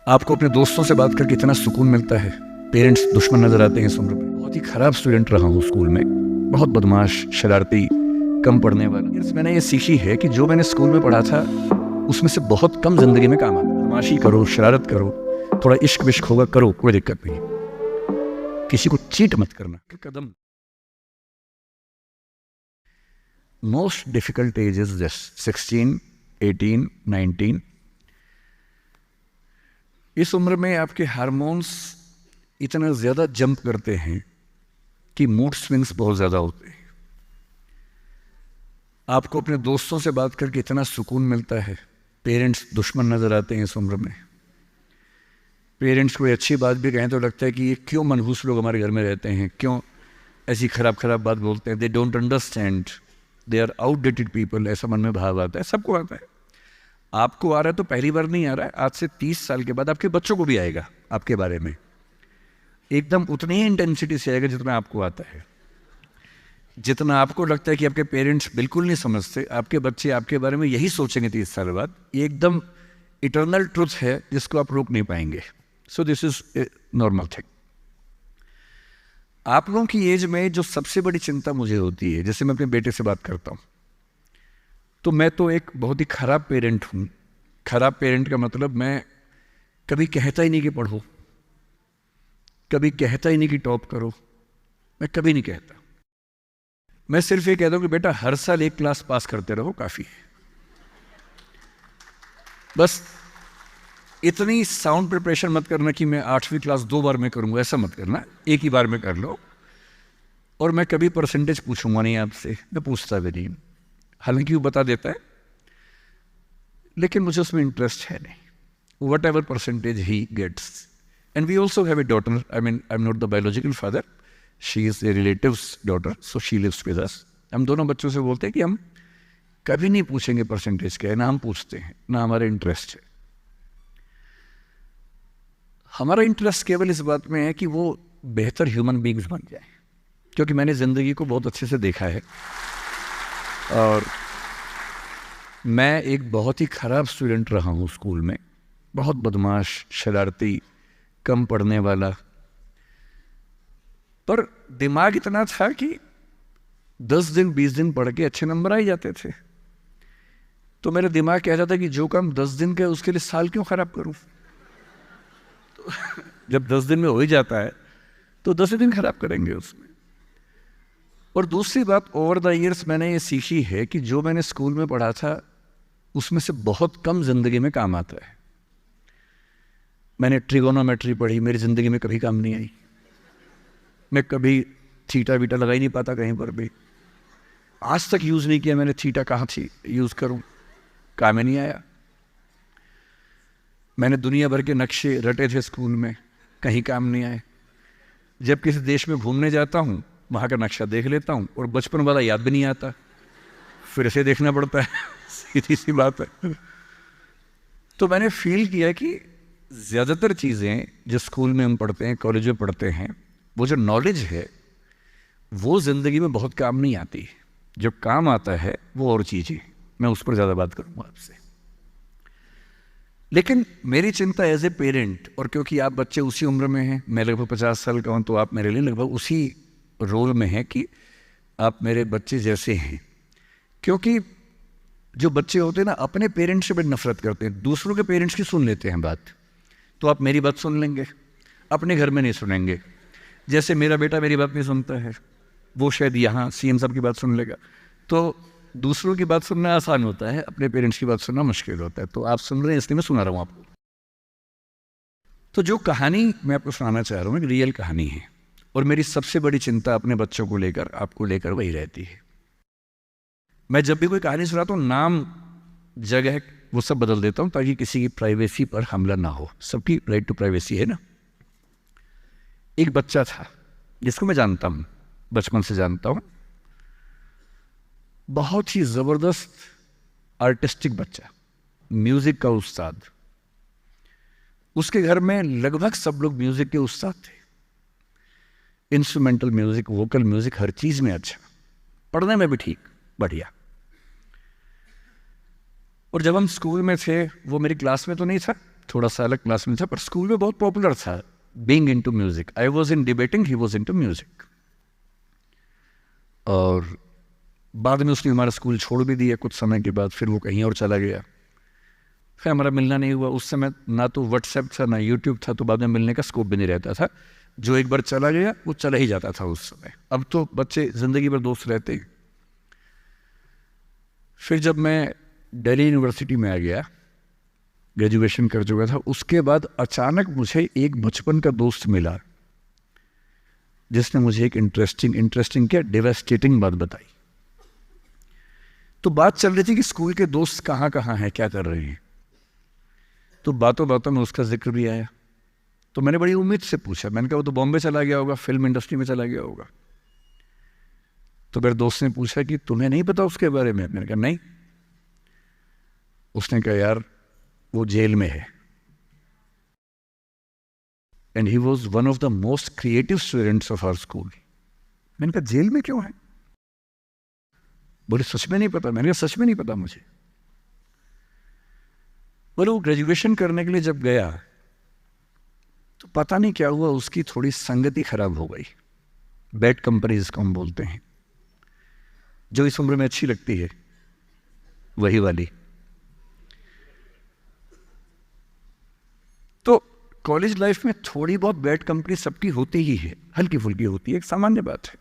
आपको अपने दोस्तों से बात करके इतना सुकून मिलता है। पेरेंट्स दुश्मन नजर आते हैं इस उम्र में। बहुत ही खराब स्टूडेंट रहा हूँ स्कूल में, बहुत बदमाश, शरारती, कम पढ़ने वाला। मैंने ये सीखी है कि जो मैंने स्कूल में पढ़ा था उसमें से बहुत कम जिंदगी में काम आता है। बदमाशी करो, शरारत करो, थोड़ा इश्क विश्क होगा करो, कोई दिक्कत नहीं। किसी को चीट मत करना। कदम most difficult age is this 16, 18, 19। इस उम्र में आपके हार्मोन्स इतना ज़्यादा जंप करते हैं कि मूड स्विंग्स बहुत ज़्यादा होते हैं। आपको अपने दोस्तों से बात करके इतना सुकून मिलता है। पेरेंट्स दुश्मन नज़र आते हैं इस उम्र में। पेरेंट्स कोई अच्छी बात भी कहें तो लगता है कि ये क्यों मनहूस लोग हमारे घर में रहते हैं, क्यों ऐसी खराब खराब बात बोलते हैं। They don't understand, they are outdated people, ऐसा मन में भाव आता है। सबको आता है। आपको आ रहा है तो पहली बार नहीं आ रहा है, आज से 30 साल के बाद आपके बच्चों को भी आएगा आपके बारे में। एकदम उतनी ही इंटेंसिटी से आएगा जितना आपको आता है। जितना आपको लगता है कि आपके पेरेंट्स बिल्कुल नहीं समझते, आपके बच्चे आपके बारे में यही सोचेंगे 30 साल बाद। ये एकदम इटर्नल ट्रुथ है जिसको आप रोक नहीं पाएंगे। So this is a normal thing. आप लोगों की एज में जो सबसे बड़ी चिंता मुझे होती है, जैसे मैं अपने बेटे से बात करता हूँ तो मैं तो एक बहुत ही खराब पेरेंट हूँ। खराब पेरेंट का मतलब मैं कभी कहता ही नहीं कि पढ़ो, कभी कहता ही नहीं कि टॉप करो, मैं कभी नहीं कहता। मैं सिर्फ ये कहता हूँ कि बेटा हर साल एक क्लास पास करते रहो, काफ़ी है। बस इतनी साउंड प्रिपरेशन मत करना कि मैं 8वीं क्लास 2 बार में करूँगा, ऐसा मत करना, एक ही बार में कर लो। और मैं कभी परसेंटेज पूछूंगा नहीं आपसे, मैं पूछता भी नहीं, हालांकि वो बता देता है, लेकिन मुझे उसमें इंटरेस्ट है नहीं। Whatever percentage he gets. And we also have a daughter, I am not the biological father, she is a relative's daughter, so she lives with us. हम दोनों बच्चों से बोलते हैं कि हम कभी नहीं पूछेंगे परसेंटेज क्या है, ना हम पूछते हैं, ना हमारा इंटरेस्ट है। हमारा इंटरेस्ट केवल इस बात में है कि वो बेहतर ह्यूमन बींग्स बन जाए, क्योंकि मैंने ज़िंदगी को बहुत अच्छे से देखा है। और मैं एक बहुत ही ख़राब स्टूडेंट रहा हूँ स्कूल में, बहुत बदमाश, शरारती, कम पढ़ने वाला। पर दिमाग इतना था कि 10 दिन 20 दिन पढ़ के अच्छे नंबर आ ही जाते थे। तो मेरा दिमाग कहता था कि जो काम 10 दिन का उसके लिए साल क्यों ख़राब करूँ। तो जब 10 दिन में हो ही जाता है तो 10 दिन खराब करेंगे उसमें। और दूसरी बात, ओवर द ईयर्स मैंने ये सीखी है कि जो मैंने स्कूल में पढ़ा था उसमें से बहुत कम ज़िंदगी में काम आता है। मैंने ट्रिगोनोमेट्री पढ़ी, मेरी ज़िंदगी में कभी काम नहीं आई। मैं कभी थीटा वीटा लगा ही नहीं पाता कहीं पर भी, आज तक यूज़ नहीं किया मैंने। थीटा कहाँ थी यूज़ करूँ, काम ही नहीं आया। मैंने दुनिया भर के नक्शे रटे थे स्कूल में, कहीं काम नहीं आए। जब किसी देश में घूमने जाता हूँ वहाँ का नक्शा देख लेता हूँ और बचपन वाला याद भी नहीं आता, फिर से देखना पड़ता है। सीधी सी बात है। तो मैंने फील किया कि ज़्यादातर चीज़ें जो स्कूल में हम पढ़ते हैं, कॉलेज में पढ़ते हैं, वो जो नॉलेज है वो ज़िंदगी में बहुत काम नहीं आती। जो काम आता है वो और चीज़ें, मैं उस पर ज़्यादा बात करूँगा आपसे। लेकिन मेरी चिंता एज ए पेरेंट, और क्योंकि आप बच्चे उसी उम्र में हैं, मैं लगभग 50 साल का हूँ, तो आप मेरे लिए लगभग उसी रोल में हैं कि आप मेरे बच्चे जैसे हैं। क्योंकि जो बच्चे होते हैं ना, अपने पेरेंट्स से बड़ी नफरत करते हैं, दूसरों के पेरेंट्स की सुन लेते हैं बात। तो आप मेरी बात सुन लेंगे, अपने घर में नहीं सुनेंगे। जैसे मेरा बेटा मेरी बात नहीं सुनता है, वो शायद यहाँ सीएम साहब की बात सुन लेगा। तो दूसरों की बात सुनना आसान होता है, अपने पेरेंट्स की बात सुनना मुश्किल होता है। तो आप सुन रहे हैं इसलिए मैं सुना रहा हूँ आपको। तो जो कहानी मैं आपको सुनाना चाह रहा हूँ एक रियल कहानी है, और मेरी सबसे बड़ी चिंता अपने बच्चों को लेकर, आपको लेकर वही रहती है। मैं जब भी कोई कहानी सुनाता हूँ, नाम, जगह, वो सब बदल देता हूँ ताकि किसी की प्राइवेसी पर हमला ना हो। सबकी राइट टू प्राइवेसी है ना। एक बच्चा था जिसको मैं जानता हूँ, बचपन से जानता हूँ, बहुत ही ज़बरदस्त आर्टिस्टिक बच्चा, म्यूज़िक का उस्ताद। उसके घर में लगभग सब लोग म्यूज़िक के उस्ताद थे, इंस्ट्रूमेंटल म्यूज़िक, वोकल म्यूज़िक, हर चीज़ में अच्छा, पढ़ने में भी ठीक, बढ़िया। और जब हम स्कूल में थे, वो मेरी क्लास में तो नहीं था, थोड़ा सा अलग क्लास में था, पर स्कूल में बहुत पॉपुलर था, being into music. I was in debating, he was into music. और बाद में उसने हमारा स्कूल छोड़ भी दिया कुछ समय के बाद, फिर वो कहीं और चला गया, फिर हमारा मिलना नहीं हुआ। उस समय ना तो व्हाट्सएप था ना यूट्यूब था, तो बाद में मिलने का स्कोप भी नहीं रहता था। जो एक बार चला गया वो चला ही जाता था उस समय। अब तो बच्चे ज़िंदगी भर दोस्त रहते हैं। फिर जब मैं दिल्ली यूनिवर्सिटी में आ गया, ग्रेजुएशन कर चुका था, उसके बाद अचानक मुझे एक बचपन का दोस्त मिला जिसने मुझे एक इंटरेस्टिंग क्या डेवास्टेटिंग बात बताई। तो बात चल रही थी कि स्कूल के दोस्त कहाँ कहाँ हैं, क्या कर रहे हैं। तो बातों बातों में उसका जिक्र भी आया। तो मैंने बड़ी उम्मीद से पूछा, मैंने कहा वो तो बॉम्बे चला गया होगा, फिल्म इंडस्ट्री में चला गया होगा। तो मेरे दोस्त ने पूछा कि तुम्हें नहीं पता उसके बारे में? मैंने कहा नहीं। उसने कहा यार वो जेल में है, and he was one of the most creative students of our school. मैंने कहा जेल में क्यों है? बोले सच में नहीं पता। मैंने कहा सच में नहीं पता मुझे। बोले वो ग्रेजुएशन करने के लिए जब गया तो पता नहीं क्या हुआ, उसकी थोड़ी संगति खराब हो गई। बैड कंपनी जिसको हम बोलते हैं, जो इस उम्र में अच्छी लगती है, वही वाली। तो कॉलेज लाइफ में थोड़ी बहुत बैड कंपनी सबकी होती ही है, हल्की फुल्की होती है, एक सामान्य बात है।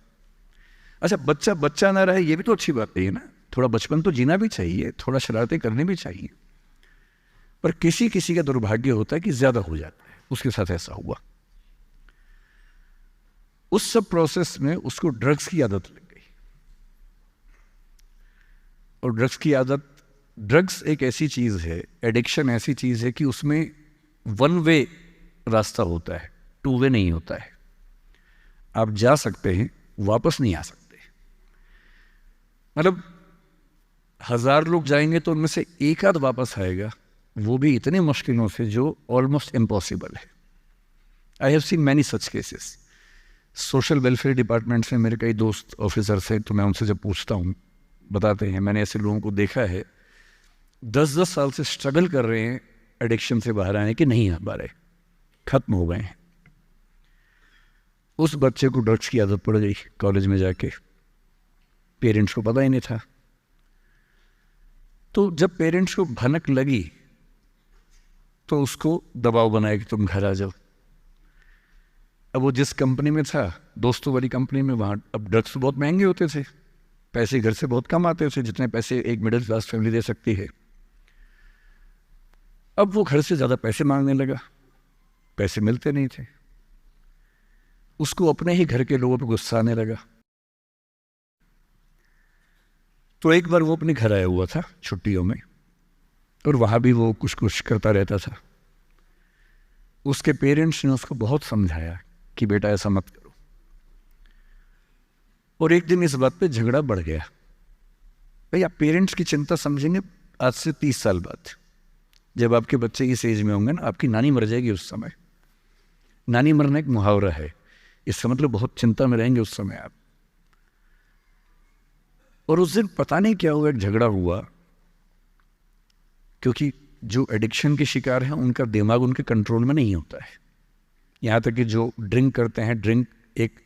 अच्छा, बच्चा बच्चा ना रहे ये भी तो अच्छी बात नहीं है ना। थोड़ा बचपन तो जीना भी चाहिए, थोड़ा शरारतें करनी भी चाहिए। पर किसी किसी का दुर्भाग्य होता है कि ज्यादा हो जाता है। उसके साथ ऐसा हुआ। उस सब प्रोसेस में उसको ड्रग्स की आदत लग गई। और ड्रग्स एक ऐसी चीज है, एडिक्शन ऐसी चीज है कि उसमें वन वे रास्ता होता है, टू वे नहीं होता है। आप जा सकते हैं, वापस नहीं आ सकते। मतलब 1000 लोग जाएंगे तो उनमें से एक आध वापस आएगा, वो भी इतने मुश्किलों से जो ऑलमोस्ट इम्पॉसिबल है। I have seen many such cases. Social welfare department से मेरे कई दोस्त ऑफिसर्स हैं, तो मैं उनसे जब पूछता हूँ बताते हैं, मैंने ऐसे लोगों को देखा है 10-10 साल से स्ट्रगल कर रहे हैं एडिक्शन से बाहर आने की, नहीं आ पा रहे, खत्म हो गए हैं। उस बच्चे को ड्रग्स की आदत पड़ गई कॉलेज में जाके, पेरेंट्स को पता ही नहीं था। तो जब पेरेंट्स को भनक लगी तो उसको दबाव बनाया कि तुम घर आ जाओ। अब वो जिस कंपनी में था, दोस्तों वाली कंपनी में, वहाँ अब ड्रग्स बहुत महंगे होते थे, पैसे घर से बहुत कम आते थे, जितने पैसे एक मिडिल क्लास फैमिली दे सकती है। अब वो घर से ज़्यादा पैसे मांगने लगा, पैसे मिलते नहीं थे। उसको अपने ही घर के लोगों पर गुस्सा आने लगा। तो एक बार वो अपने घर आया हुआ था छुट्टियों में, और वहाँ भी वो कुछ कुछ करता रहता था। उसके पेरेंट्स ने उसको बहुत समझाया कि बेटा ऐसा मत करो। और एक दिन इस बात पे झगड़ा बढ़ गया। भाई आप पेरेंट्स की चिंता समझेंगे आज से 30 साल बाद, जब आपके बच्चे इस एज में होंगे ना, आपकी नानी मर जाएगी उस समय। नानी मरना एक मुहावरा है, इसका मतलब बहुत चिंता में रहेंगे उस समय आप। और उस दिन पता नहीं क्या हुआ, एक झगड़ा हुआ, क्योंकि जो एडिक्शन के शिकार हैं उनका दिमाग उनके कंट्रोल में नहीं होता है। यहाँ तक कि जो ड्रिंक करते हैं, ड्रिंक एक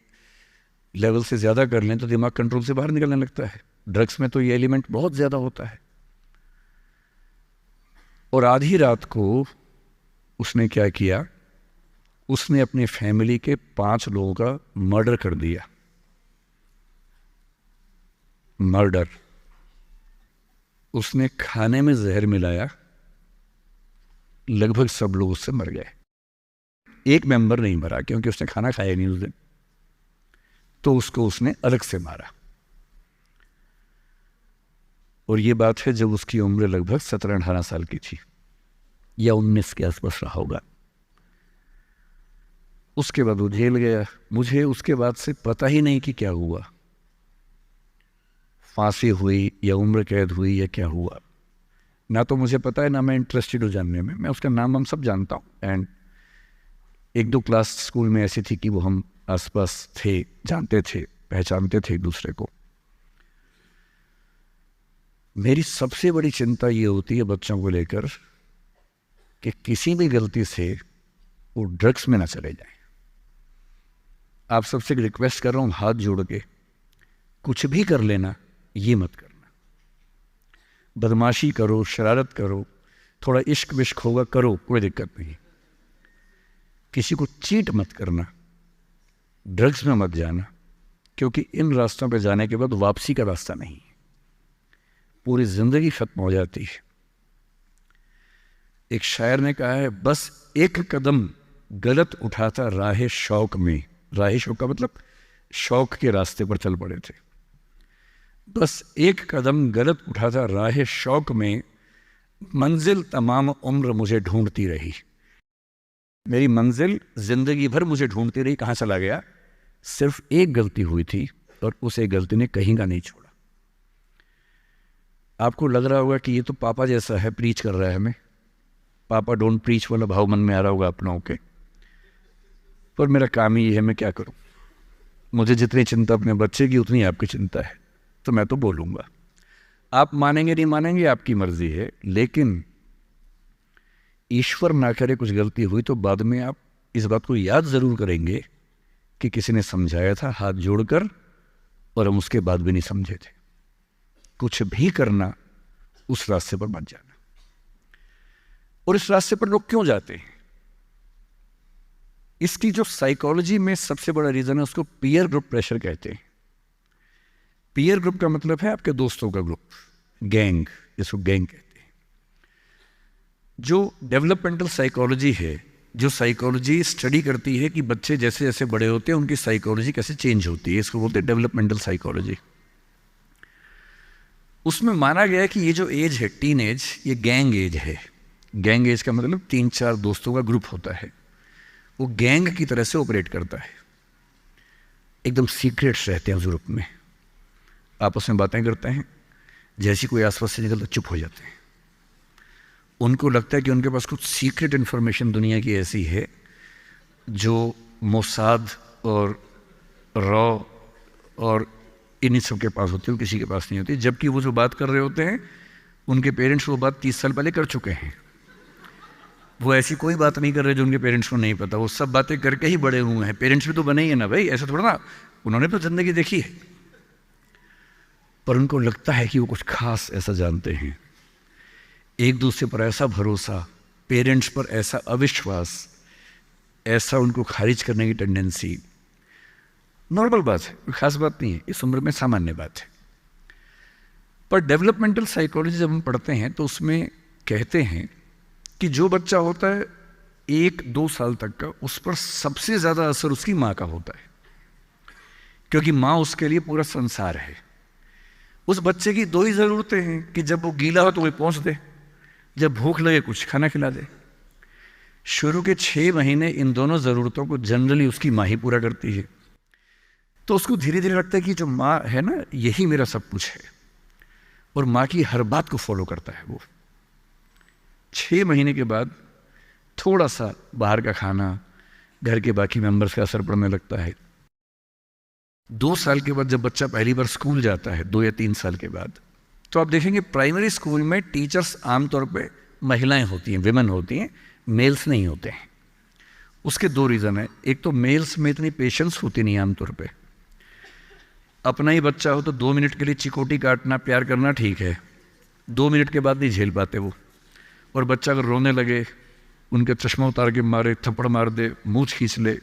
लेवल से ज़्यादा कर लें तो दिमाग कंट्रोल से बाहर निकलने लगता है। ड्रग्स में तो ये एलिमेंट बहुत ज़्यादा होता है। और आधी रात को उसने क्या किया, उसने अपनी फैमिली के 5 लोगों का मर्डर कर दिया। मर्डर। उसने खाने में जहर मिलाया, लगभग सब लोग उससे मर गए। एक मेंबर नहीं मरा क्योंकि उसने खाना खाया नहीं उस दिन, तो उसको उसने अलग से मारा। और ये बात है जब उसकी उम्र लगभग 17-18 साल की थी, या 19 के आसपास रहा होगा। उसके बाद वो जेल गया। मुझे उसके बाद से पता ही नहीं कि क्या हुआ, फांसी हुई या उम्र कैद हुई या क्या हुआ, ना तो मुझे पता है, ना मैं इंटरेस्टेड हूँ जानने में। मैं उसका नाम हम सब जानता हूँ, एंड 1-2 क्लास स्कूल में ऐसी थी कि वो हम आसपास थे, जानते थे, पहचानते थे एक दूसरे को। मेरी सबसे बड़ी चिंता ये होती है बच्चों को लेकर कि किसी भी गलती से वो ड्रग्स में ना चले जाएं। आप सबसे एक रिक्वेस्ट कर रहा हूँ हाथ जोड़ के, कुछ भी कर लेना, ये मत करना। बदमाशी करो, शरारत करो, थोड़ा इश्क विश्क होगा करो, कोई दिक्कत नहीं। किसी को चीट मत करना, ड्रग्स में मत जाना, क्योंकि इन रास्तों पे जाने के बाद वापसी का रास्ता नहीं है, पूरी ज़िंदगी ख़त्म हो जाती है। एक शायर ने कहा है, बस एक कदम गलत उठाता राह शौक में, राह शौक का मतलब शौक के रास्ते पर चल पड़े थे, बस एक कदम गलत उठाता राह शौक में, मंजिल तमाम उम्र मुझे ढूंढती रही। मेरी मंजिल ज़िंदगी भर मुझे ढूंढती रही, कहाँ चला गया? सिर्फ एक गलती हुई थी और उस एक गलती ने कहीं का नहीं छोड़ा। आपको लग रहा होगा कि ये तो पापा जैसा है, प्रीच कर रहा है हमें, पापा डोंट प्रीच वाला भाव मन में आ रहा होगा आप लोगों के, पर मेरा काम ही है, मैं क्या करूं? मुझे जितनी चिंता अपने बच्चे की उतनी आपकी चिंता है, तो मैं तो बोलूँगा। आप मानेंगे नहीं मानेंगे आपकी मर्जी है, लेकिन ईश्वर ना करे कुछ गलती हुई तो बाद में आप इस बात को याद ज़रूर करेंगे कि किसी ने समझाया था हाथ जोड़कर, और हम उसके बाद भी नहीं समझे थे। कुछ भी करना, उस रास्ते पर मत जाना। और इस रास्ते पर लोग क्यों जाते हैं? इसकी जो साइकोलॉजी में सबसे बड़ा रीज़न है, उसको पीयर ग्रुप प्रेशर कहते हैं। पीयर ग्रुप का मतलब है आपके दोस्तों का ग्रुप, गैंग, जिसको गैंग कहते हैं। जो डेवलपमेंटल साइकोलॉजी है, जो साइकोलॉजी स्टडी करती है कि बच्चे जैसे जैसे बड़े होते हैं उनकी साइकोलॉजी कैसे चेंज होती है, इसको बोलते हैं डेवलपमेंटल साइकोलॉजी। उसमें माना गया है कि ये जो एज है, टीन एज, ये गैंग एज है। गैंग एज का मतलब 3-4 दोस्तों का ग्रुप होता है, वो गैंग की तरह से ऑपरेट करता है। एकदम सीक्रेट्स रहते हैं उस ग्रुप में, आपस में बातें करते हैं, जैसी कोई आसपास से निकलता चुप हो जाते हैं। उनको लगता है कि उनके पास कुछ सीक्रेट इन्फॉर्मेशन दुनिया की ऐसी है जो मोसाद और रॉ और इन्हीं सब के पास होती है, किसी के पास नहीं होती। जबकि वो जो बात कर रहे होते हैं उनके पेरेंट्स वो बात 30 साल पहले कर चुके हैं। वो ऐसी कोई बात नहीं कर रहे जो उनके पेरेंट्स को नहीं पता, वो सब बातें करके ही बड़े हुए हैं। पेरेंट्स भी तो बने ही है ना भाई, ऐसा थोड़ा ना, उन्होंने तो ज़िंदगी देखी है। पर उनको लगता है कि वो कुछ खास ऐसा जानते हैं। एक दूसरे पर ऐसा भरोसा, पेरेंट्स पर ऐसा अविश्वास, ऐसा उनको खारिज करने की टेंडेंसी, नॉर्मल बात है, कोई खास बात नहीं है, इस उम्र में सामान्य बात है। पर डेवलपमेंटल साइकोलॉजी जब हम पढ़ते हैं तो उसमें कहते हैं कि जो बच्चा होता है 1-2 साल तक का, उस पर सबसे ज़्यादा असर उसकी माँ का होता है, क्योंकि माँ उसके लिए पूरा संसार है। उस बच्चे की 2 ही ज़रूरतें हैं कि जब वो गीला हो तो वो पहुँच दे, जब भूख लगे कुछ खाना खिला दे। शुरू के 6 महीने इन दोनों ज़रूरतों को जनरली उसकी माँ ही पूरा करती है। तो उसको धीरे धीरे लगता है कि जो माँ है ना, यही मेरा सब कुछ है, और माँ की हर बात को फॉलो करता है वो। 6 महीने के बाद थोड़ा सा बाहर का खाना, घर के बाकी मेंबर्स का असर पड़ने लगता है। 2 साल के बाद जब बच्चा पहली बार स्कूल जाता है, 2 या 3 साल के बाद, तो आप देखेंगे प्राइमरी स्कूल में टीचर्स आमतौर पे महिलाएं होती हैं, विमेन होती हैं, मेल्स नहीं होते हैं। उसके 2 रीज़न है। एक तो मेल्स में इतनी पेशेंस होती नहीं आमतौर पे। अपना ही बच्चा हो तो 2 मिनट के लिए चिकोटी काटना, प्यार करना ठीक है, 2 मिनट के बाद नहीं झेल पाते वो। और बच्चा अगर रोने लगे, उनके चश्मा उतार के मारे, थप्पड़ मार दे, मूंछ खींच ले,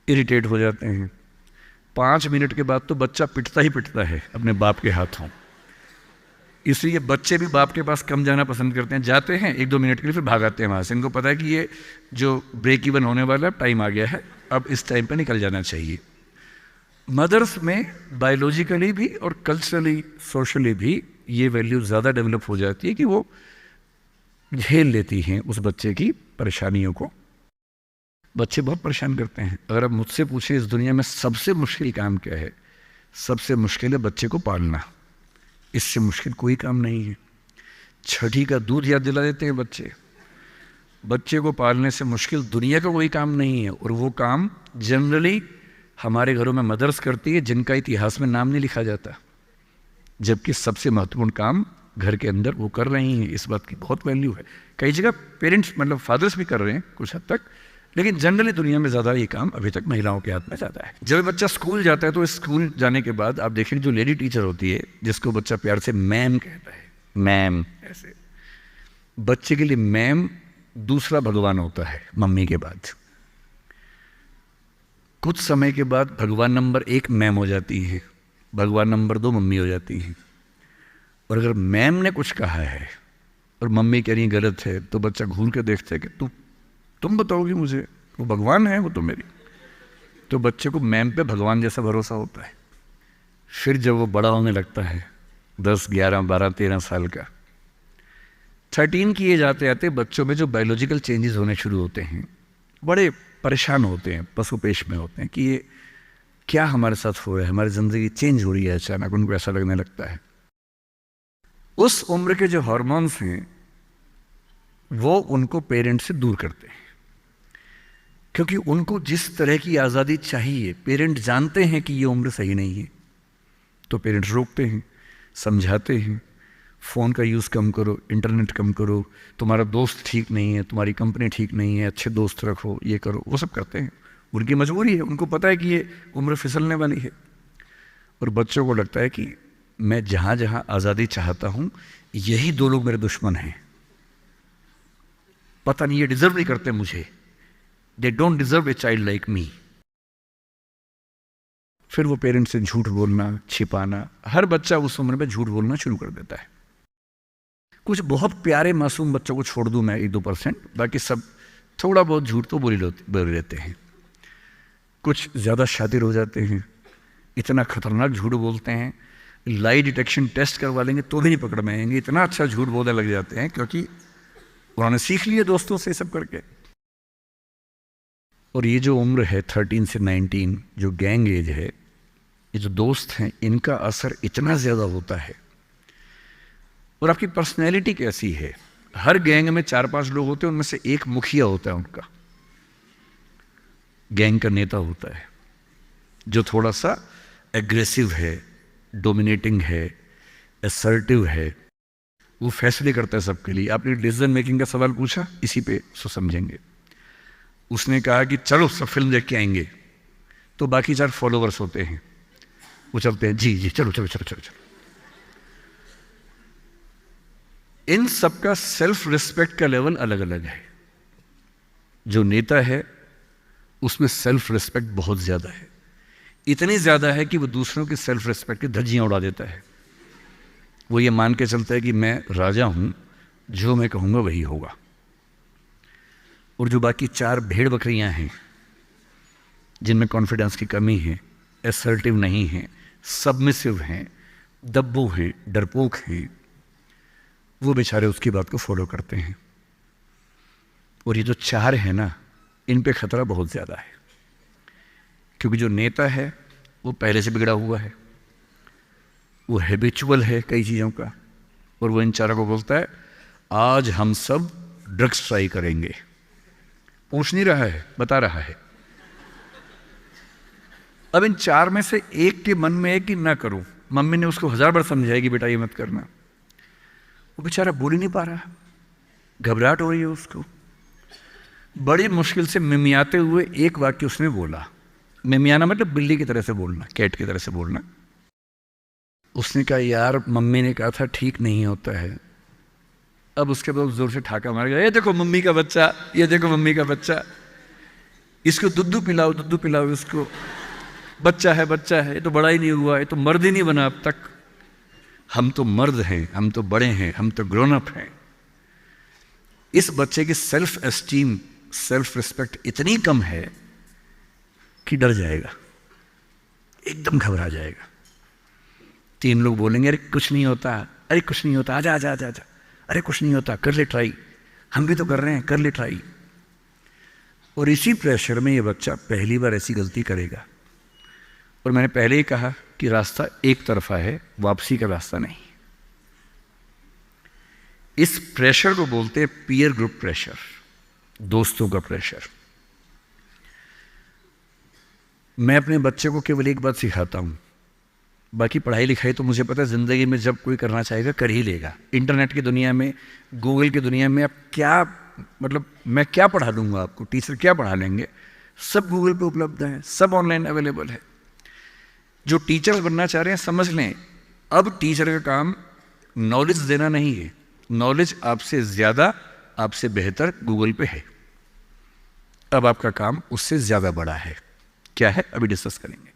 इरिटेट हो जाते हैं। 5 मिनट के बाद तो बच्चा पिटता ही पिटता है अपने बाप के हाथों। इसलिए बच्चे भी बाप के पास कम जाना पसंद करते हैं, जाते हैं 1-2 मिनट के लिए, फिर भाग आते हैं वहाँ से। इनको पता है कि ये जो ब्रेक इवन होने वाला टाइम आ गया है, अब इस टाइम पर निकल जाना चाहिए। मदर्स में बायोलॉजिकली भी और कल्चरली, सोशली भी ये वैल्यू ज़्यादा डेवलप हो जाती है कि वो झेल लेती हैं उस बच्चे की परेशानियों को। बच्चे बहुत परेशान करते हैं। अगर आप मुझसे पूछें इस दुनिया में सबसे मुश्किल काम क्या है, सबसे मुश्किल है बच्चे को पालना। इससे मुश्किल कोई काम नहीं है। छठी का दूध याद दिला देते हैं बच्चे। बच्चे को पालने से मुश्किल दुनिया का कोई काम नहीं है, और वो काम जनरली हमारे घरों में मदर्स करती है, जिनका इतिहास में नाम नहीं लिखा जाता। जबकि सबसे महत्वपूर्ण काम घर के अंदर वो कर रही हैं, इस बात की बहुत वैल्यू है। कई जगह पेरेंट्स मतलब फादर्स भी कर रहे हैं कुछ हद तक, लेकिन जनरली दुनिया में ज़्यादा ये काम अभी तक महिलाओं के हाथ में ज़्यादा है। जब बच्चा स्कूल जाता है तो स्कूल जाने के बाद आप देखें जो लेडी टीचर होती है, जिसको बच्चा प्यार से मैम कहता है, मैम, ऐसे बच्चे के लिए मैम दूसरा भगवान होता है मम्मी के बाद। कुछ समय के बाद भगवान नंबर 1 मैम हो जाती है, भगवान नंबर 2 मम्मी हो जाती है। और अगर मैम ने कुछ कहा है और मम्मी कह रही गलत है, तो बच्चा घूर के देखता है कि तुम बताओगी मुझे, वो भगवान है वो तो मेरी। तो बच्चे को मैम पे भगवान जैसा भरोसा होता है। फिर जब वो बड़ा होने लगता है 10, 11, 12, 13 साल का, 13 की एज आते आते बच्चों में जो बायोलॉजिकल चेंजेस होने शुरू होते हैं, बड़े परेशान होते हैं, पशुपेश में होते हैं कि ये क्या हमारे साथ हो रहा है, हमारी ज़िंदगी चेंज हो रही है अचानक, उनको ऐसा लगने लगता है। उस उम्र के जो हार्मोन्स हैं वो उनको पेरेंट से दूर करते हैं, क्योंकि उनको जिस तरह की आज़ादी चाहिए, पेरेंट जानते हैं कि ये उम्र सही नहीं है, तो पेरेंट्स रोकते हैं, समझाते हैं, फ़ोन का यूज़ कम करो, इंटरनेट कम करो, तुम्हारा दोस्त ठीक नहीं है, तुम्हारी कंपनी ठीक नहीं है, अच्छे दोस्त रखो, ये करो, वो सब करते हैं। उनकी मजबूरी है, उनको पता है कि ये उम्र फिसलने वाली है। और बच्चों को लगता है कि मैं जहाँ जहाँ आज़ादी चाहता हूँ, यही 2 लोग मेरे दुश्मन हैं, पता नहीं ये डिज़र्व नहीं करते मुझे, they don't deserve a child like me. फिर वो पेरेंट्स से झूठ बोलना, छिपाना, हर बच्चा उस उम्र में झूठ बोलना शुरू कर देता है। कुछ बहुत प्यारे मासूम बच्चों को छोड़ दूं मैं 1-2%, बाकी सब थोड़ा बहुत झूठ तो बोल लेते हैं। कुछ ज़्यादा शातिर हो जाते हैं, इतना खतरनाक झूठ बोलते हैं, लाई डिटेक्शन टेस्ट करवा लेंगे तो भी नहीं पकड़ में आएंगे, इतना अच्छा झूठ बोलने लग जाते हैं, क्योंकि उन्होंने सीख लिया दोस्तों से सब करके। और ये जो उम्र है 13 से 19, जो गैंग एज है, ये जो दोस्त हैं, इनका असर इतना ज़्यादा होता है। और आपकी पर्सनैलिटी कैसी है, हर गैंग में 4-5 लोग होते हैं, उनमें से एक मुखिया होता है, उनका गैंग का नेता होता है, जो थोड़ा सा एग्रेसिव है, डोमिनेटिंग है, असर्टिव है, वो फैसले करता है सबके लिए। आपने डिसीजन मेकिंग का सवाल पूछा, इसी पे सो समझेंगे। उसने कहा कि चलो सब फिल्म देख के आएंगे, तो बाकी 4 फॉलोवर्स होते हैं, वो चलते हैं, जी जी चलो चलो चलो चलो चलो। इन सबका सेल्फ रिस्पेक्ट का लेवल अलग अलग है। जो नेता है उसमें सेल्फ रिस्पेक्ट बहुत ज़्यादा है, इतनी ज़्यादा है कि वो दूसरों की सेल्फ रिस्पेक्ट की धज्जियाँ उड़ा देता है। वो ये मान के चलता है कि मैं राजा हूँ, जो मैं कहूँगा वही होगा। और जो बाकी 4 भेड़ बकरियाँ हैं, जिनमें कॉन्फिडेंस की कमी है, असर्टिव नहीं है, सबमिसिव हैं, दब्बू हैं, डरपोक हैं, वो बेचारे उसकी बात को फॉलो करते हैं। और ये जो 4 है ना, इन पे खतरा बहुत ज़्यादा है, क्योंकि जो नेता है वो पहले से बिगड़ा हुआ है, वो हैबिचुअल है कई चीज़ों का, और वो इन 4 को बोलता है आज हम सब ड्रग्स ट्राई करेंगे। पूछ नहीं रहा है, बता रहा है। अब इन 4 में से एक के मन में है कि ना करूं, मम्मी ने उसको 1000 बार समझाएगी बेटा ये मत करना, वो बेचारा बोल ही नहीं पा रहा, घबराहट हो रही है उसको। बड़ी मुश्किल से मिमियाते हुए एक वाक्य उसने बोला, मिमियाना मतलब बिल्ली की तरह से बोलना, कैट की तरह से बोलना। उसने कहा यार मम्मी ने कहा था ठीक नहीं होता है। अब उसके बाद जोर से ठाका मार गया, ये देखो मम्मी का बच्चा, ये देखो मम्मी का बच्चा, इसको दूध पिलाओ इसको, बच्चा है, ये तो बड़ा ही नहीं हुआ, ये तो मर्द ही नहीं बना अब तक। हम तो मर्द हैं, हम तो बड़े हैं, हम तो ग्रोन अप हैं। इस बच्चे की सेल्फ एस्टीम, सेल्फ रिस्पेक्ट इतनी कम है कि डर जाएगा, एकदम घबरा जाएगा। 3 लोग बोलेंगे अरे कुछ नहीं होता, अरे कुछ नहीं होता, आजा आजा आजा आजा, अरे कुछ नहीं होता, कर ले ट्राई, हम भी तो कर रहे हैं, कर ले ट्राई। और इसी प्रेशर में ये बच्चा पहली बार ऐसी गलती करेगा। और मैंने पहले ही कहा कि रास्ता एक तरफा है, वापसी का रास्ता नहीं। इस प्रेशर को बोलते हैं पीयर ग्रुप प्रेशर, दोस्तों का प्रेशर। मैं अपने बच्चे को केवल एक बात सिखाता हूं, बाकी पढ़ाई लिखाई तो मुझे पता है ज़िंदगी में जब कोई करना चाहेगा कर ही लेगा। इंटरनेट की दुनिया में, गूगल की दुनिया में, अब क्या मतलब मैं क्या पढ़ा दूंगा आपको, टीचर क्या पढ़ा लेंगे? सब गूगल पे उपलब्ध है, सब ऑनलाइन अवेलेबल है। जो टीचर बनना चाह रहे हैं समझ लें, अब टीचर का काम नॉलेज देना नहीं है, नॉलेज आपसे ज़्यादा, आपसे बेहतर गूगल पे है। अब आपका काम उससे ज़्यादा बड़ा है। क्या है अभी डिस्कस करेंगे।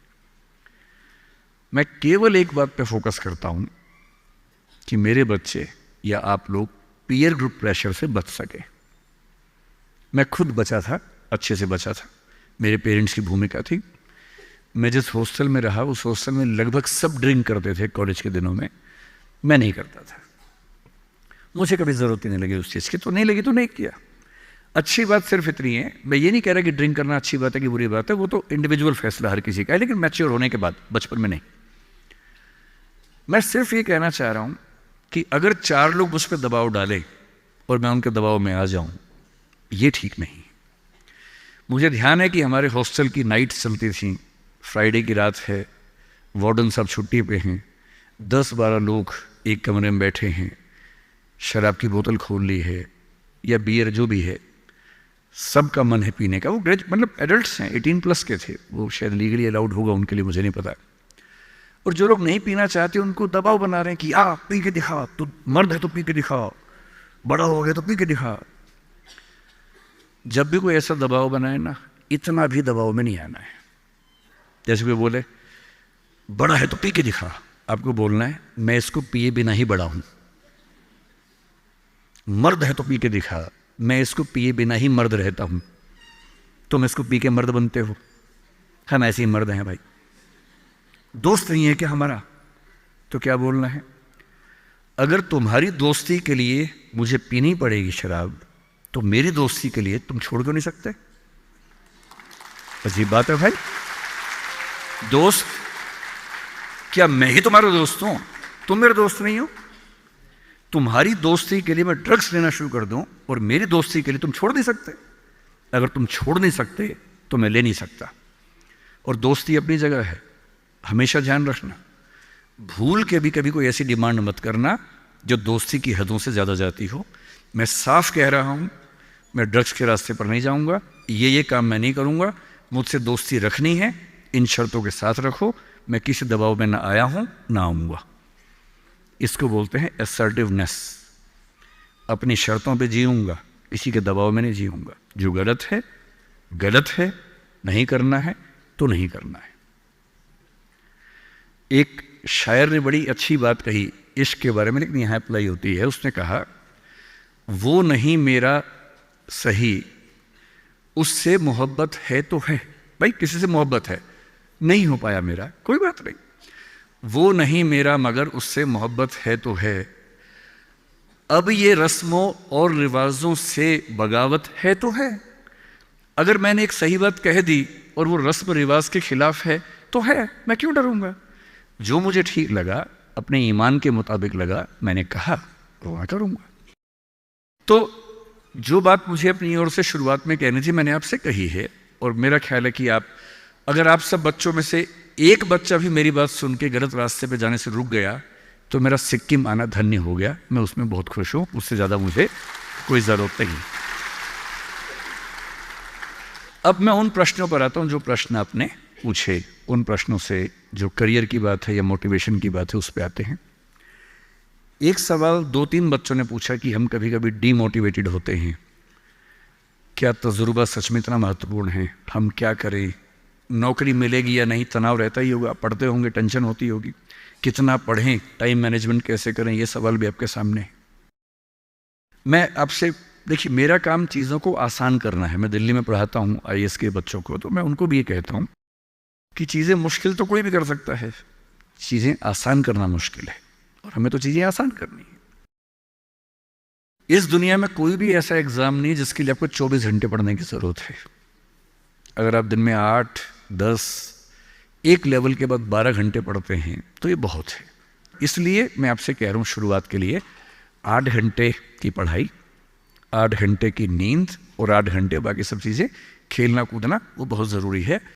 मैं केवल एक बात पे फोकस करता हूं कि मेरे बच्चे या आप लोग पीयर ग्रुप प्रेशर से बच सके। मैं खुद बचा था, अच्छे से बचा था। मेरे पेरेंट्स की भूमिका थी। मैं जिस हॉस्टल में रहा उस हॉस्टल में लगभग सब ड्रिंक करते थे कॉलेज के दिनों में, मैं नहीं करता था। मुझे कभी ज़रूरत ही नहीं लगी उस चीज़ की, तो नहीं लगी तो नहीं किया। अच्छी बात सिर्फ इतनी है, मैं ये नहीं कह रहा कि ड्रिंक करना अच्छी बात है कि बुरी बात है, वो तो इंडिविजुअल फैसला हर किसी का है, लेकिन मैच्योर होने के बाद, बचपन में नहीं। मैं सिर्फ ये कहना चाह रहा हूँ कि अगर 4 लोग मुझ पर दबाव डालें और मैं उनके दबाव में आ जाऊँ, ये ठीक नहीं। मुझे ध्यान है कि हमारे हॉस्टल की नाइट चलती थी, फ्राइडे की रात है, वार्डन साहब छुट्टी पे हैं, 10-12 लोग एक कमरे में बैठे हैं, शराब की बोतल खोल ली है या बियर जो भी है, सबका मन है पीने का। वो मतलब एडल्ट्स हैं, 18+ के थे, वो शायद लीगली अलाउड होगा उनके लिए, मुझे नहीं पता। और जो लोग नहीं पीना चाहते उनको दबाव बना रहे हैं कि आ पी के दिखा, तो मर्द है तो पी के दिखा, बड़ा हो गया तो पी के दिखा। जब भी कोई ऐसा दबाव बनाए ना, इतना भी दबाव में नहीं आना है। जैसे कोई बोले बड़ा है तो पी के दिखा, आपको बोलना है मैं इसको पिए बिना ही बड़ा हूं। मर्द है तो पी के दिखा, मैं इसको पिए बिना ही मर्द रहता हूं। तुम इसको पी के मर्द बनते हो, हम ऐसे ही मर्द हैं भाई। दोस्त नहीं है क्या हमारा? तो क्या बोलना है? अगर तुम्हारी दोस्ती के लिए मुझे पीनी पड़ेगी शराब, तो मेरी दोस्ती के लिए तुम छोड़ क्यों नहीं सकते? अजीब बात है भाई। दोस्त, क्या मैं ही तुम्हारा दोस्त हूं? तुम मेरे दोस्त नहीं हो? तुम्हारी दोस्ती के लिए मैं ड्रग्स लेना शुरू कर दूं और मेरी दोस्ती के लिए तुम छोड़ नहीं सकते? अगर तुम छोड़ नहीं सकते तो मैं ले नहीं सकता। और दोस्ती अपनी जगह है, हमेशा ध्यान रखना। भूल के भी कभी कोई ऐसी डिमांड मत करना जो दोस्ती की हदों से ज़्यादा जाती हो। मैं साफ कह रहा हूँ, मैं ड्रग्स के रास्ते पर नहीं जाऊँगा, ये काम मैं नहीं करूँगा। मुझसे दोस्ती रखनी है, इन शर्तों के साथ रखो। मैं किसी दबाव में ना आया हूँ ना आऊँगा। इसको बोलते हैं असर्टिवनेस। अपनी शर्तों पे जीऊँगा, किसी के दबाव में नहीं जीऊँगा। जो गलत है गलत है, नहीं करना है तो नहीं करना है। एक शायर ने बड़ी अच्छी बात कही इश्क के बारे में, लेकिन यहाँ अप्लाई होती है। उसने कहा, वो नहीं मेरा सही, उससे मोहब्बत है तो है। भाई किसी से मोहब्बत है, नहीं हो पाया मेरा, कोई बात नहीं। वो नहीं मेरा मगर उससे मोहब्बत है तो है। अब ये रस्मों और रिवाजों से बगावत है तो है। अगर मैंने एक सही बात कह दी और वो रस्म रिवाज के खिलाफ है तो है, मैं क्यों डरूंगा? जो मुझे ठीक लगा, अपने ईमान के मुताबिक लगा, मैंने कहा तो मैं करूंगा। तो जो बात मुझे अपनी ओर से शुरुआत में कहनी थी मैंने आपसे कही है। और मेरा ख्याल है कि अगर आप सब बच्चों में से एक बच्चा भी मेरी बात सुन के गलत रास्ते पे जाने से रुक गया तो मेरा सिक्किम आना धन्य हो गया। मैं उसमें बहुत खुश हूं, उससे ज़्यादा मुझे कोई ज़रूरत नहीं। अब मैं उन प्रश्नों पर आता हूं जो प्रश्न आपने पूछे। उन प्रश्नों से जो करियर की बात है या मोटिवेशन की बात है उस पर आते हैं। एक सवाल 2-3 बच्चों ने पूछा कि हम कभी कभी डीमोटिवेटेड होते हैं, क्या तजुर्बा सच में इतना महत्वपूर्ण है? हम क्या करें? नौकरी मिलेगी या नहीं, तनाव रहता ही होगा, पढ़ते होंगे, टेंशन होती होगी, कितना पढ़ें, टाइम मैनेजमेंट कैसे करें, ये सवाल भी आपके सामने है। मैं आपसे, देखिए मेरा काम चीज़ों को आसान करना है। मैं दिल्ली में पढ़ाता हूँ IAS के बच्चों को, तो मैं उनको भी ये कहता हूँ कि चीज़ें मुश्किल तो कोई भी कर सकता है, चीज़ें आसान करना मुश्किल है, और हमें तो चीज़ें आसान करनी है। इस दुनिया में कोई भी ऐसा एग्ज़ाम नहीं जिसके लिए आपको 24 घंटे पढ़ने की ज़रूरत है। अगर आप दिन में 8, 10, एक लेवल के बाद 12 घंटे पढ़ते हैं तो ये बहुत है। इसलिए मैं आपसे कह रहा हूँ शुरुआत के लिए 8 घंटे की पढ़ाई, 8 घंटे की नींद और 8 घंटे बाकी सब चीज़ें, खेलना कूदना, वो बहुत ज़रूरी है।